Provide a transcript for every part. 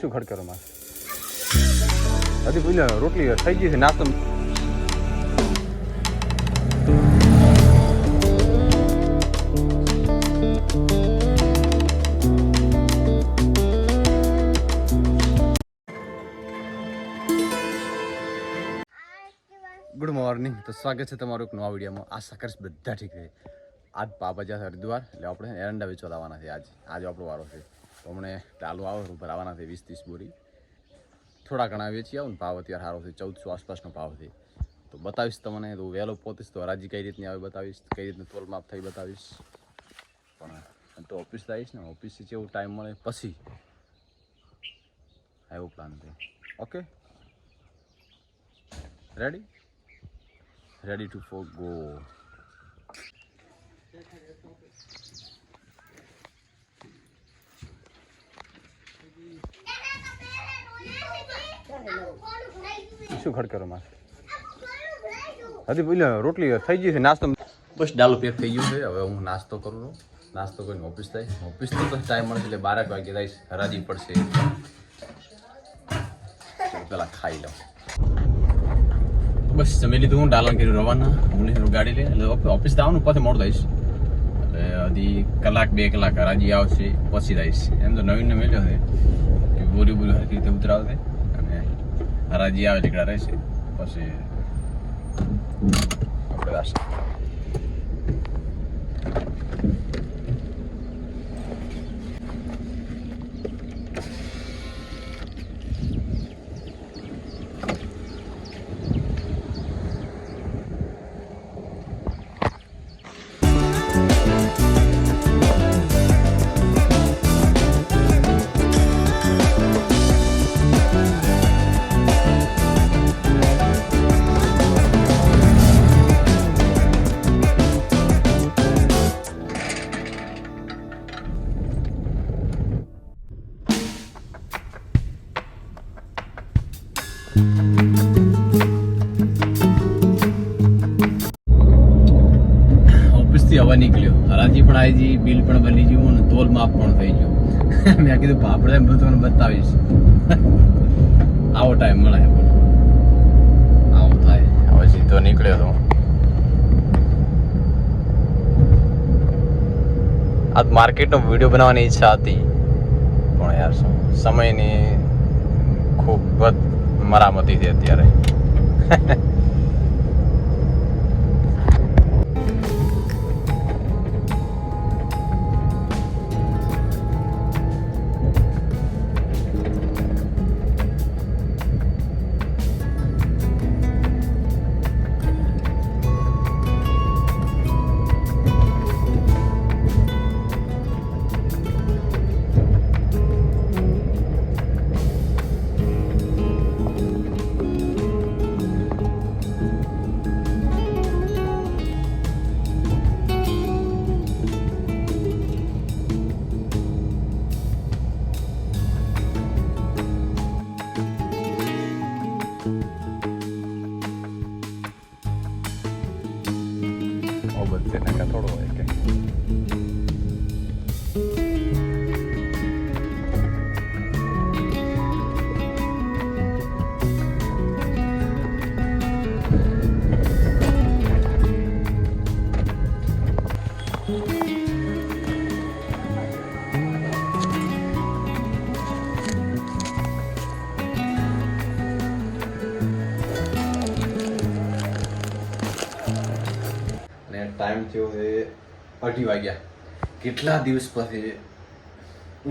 શું ખડકેરો માં હજી પેલી રોટલી થઈ ગઈ છે નાસ્તો ગુડ મોર્નિંગ. તો સ્વાગત છે તમારું એક નવા વિડીયોમાં. આશા કરીશ બધા ઠીક છે. આજ પાપા જ્યાં હરિદ્વાર એટલે આપણે એરંડા વેચવા લાવવાના છે. આજે આપણો વારો છે. તો હમણે ચાલુ આવે ઉપર આવવાના છે 20-30 બોરી. થોડા ઘણા વેચી આવું ને ભાવ અત્યારે સારો છે 1400 આસપાસનો ભાવ છે. તો બતાવીશ તમને. તો વહેલો પહોંચીશ તો હરાજી કઈ રીતની આવે બતાવીશ, કઈ રીતનું તોલ માપ થઈ બતાવીશ. પણ તો ઓફિસ આવીશ ને ઓફિસથી જેવું ટાઈમ મળે પછી એવો પ્લાન છે. Okay, ready to go. શું ખડકેરો માં હજી પેલી રોટલી થઈ ગઈ છે નાસ્તો બસ ડાલું પેક થઈ ગયું છે. હવે હું નાસ્તો કરું છું. નાસ્તો કરીને ઓફિસ થાય. ઓફિસથી તો ટાઈમ મળશે એટલે 12 વાગે જઈશ. હરાજી પડશે પેલા ખાઈ લઉં. બસ જમી લીધું. હું ડાલન કર્યું રવાના. હું ગાડી લઈને એટલે ઓફિસ આવવાનું પછી મોડું થઈશ. એટલે હજી કલાક 2 કલાક હરાજી આવશે પછી થઈશ. એમ તો નવીનને મેળ્યો છે કે બોરી હરખી રીતે ઉતરાવશે અને હરાજી આવે નીકળ્યા રહેશે પછી આપણે આવશે. ઓફિસથી હવા નીકળ્યો, હરાજી પણ આવી ગઈ, બિલ પણ બની ગયું અને તોલ માપ પણ થઈ ગયું. મેં કીધું આપણે બધું તમને બતાવીશ. આવો ટાઈમ મળે આવો થાય. હવે સીધો નીકળ્યો તો આજ માર્કેટનો વિડીયો બનાવવાની ઈચ્છા હતી પણ યાર શું સમયની ખૂબ મરામતી છે અત્યારે. થોડો હોય કે ટાઈમ થયો છે 2:30 વાગ્યા. કેટલા દિવસ પછી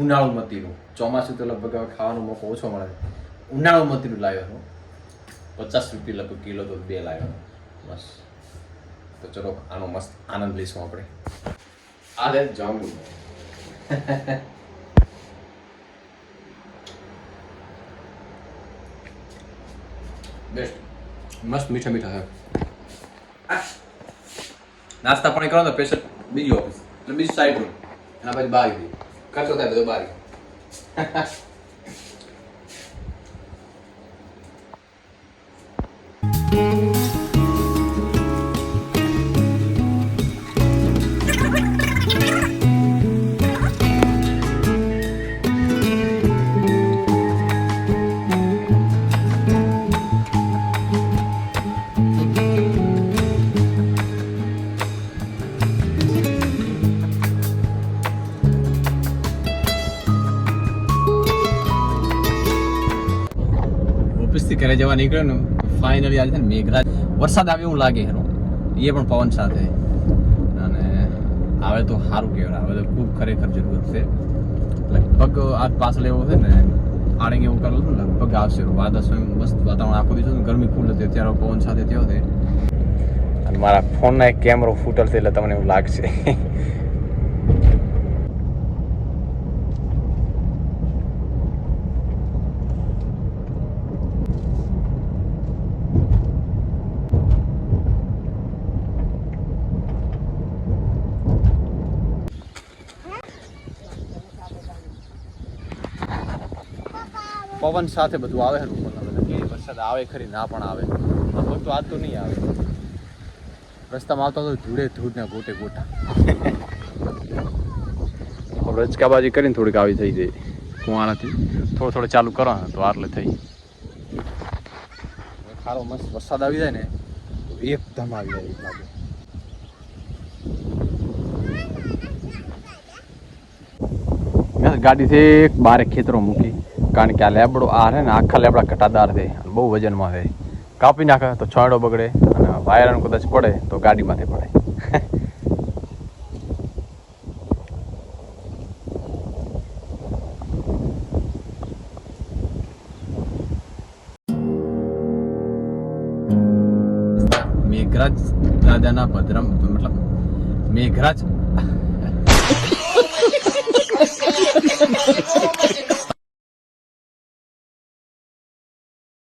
ઉનાળુ મતીનું, ચોમાસું તો લગભગ હવે ખાવાનો મોકો ઓછો મળે. ઉનાળુ મતીનું લાવ્યો હતો. 50 રૂપિયા લગભગ કિલો તો 2 લાવ્યો બસ. તો ચલો આનો મસ્ત આનંદ લઈશું આપણે. આ રે જાંબુ બેસ્ટ, મસ્ત મીઠા મીઠા છે. નાસ્તા પાણી કરો તો પેશન્ટ બીજી ઓફિસ એટલે બીજી સાઈડ રૂમ એના પછી બહાર ગઈ ખર્ચો થાય બધો બહાર. ઓફિસથી ઘરે જવા નીકળ્યો ને ફાઇનલી આજે છે ને મેઘરાજ વરસાદ આવે એવું લાગે ખરું, એ પણ પવન સાથે. અને આવે તો સારું કહેવાય, આવે તો ખૂબ ખરેખર જરૂરત છે. લગભગ આજ પાછળ એવો છે ને આડે એવું કરેલું ને લગભગ આવશે. વાદળ મસ્ત વાતાવરણ આખું દિવસ ગરમી ફૂલ હતી, અત્યારે પવન સાથે થયો છે. અને મારા ફોનના એક કેમેરો ફૂટલ છે એટલે તમને એવું લાગશે. પવન સાથે બધું આવે છે. કે વરસાદ આવે ખરી, ના પણ આવે. લગભગ તો આજ તો નહીં આવે. રસ્તામાં આવતા તો ધૂળે ધૂળ ને ગોટે ગોટા. રચકાબાજી કરીને થોડીક આવી થઈ જાય કુવાણાથી. થોડો ચાલુ કરો તો આટલે થઈ. ખારો મસ્ત વરસાદ આવી જાય ને તો એકદમ આવી જાય એવું લાગે. મેં ગાડીથી એક બારે ખેતરો મૂકી, કારણ કે આ લેબડો આ રહે ને આખા લેબડા ઘટાદાર છે, બહુ વજનમાં છે. કાપી નાખે તો છાંયડો બગડે, અને વાયરન કદાચ પડે તો ગાડીમાંથી પડે. મેઘરાજ દાદાના ભદ્રમ મતલબ મેઘરાજ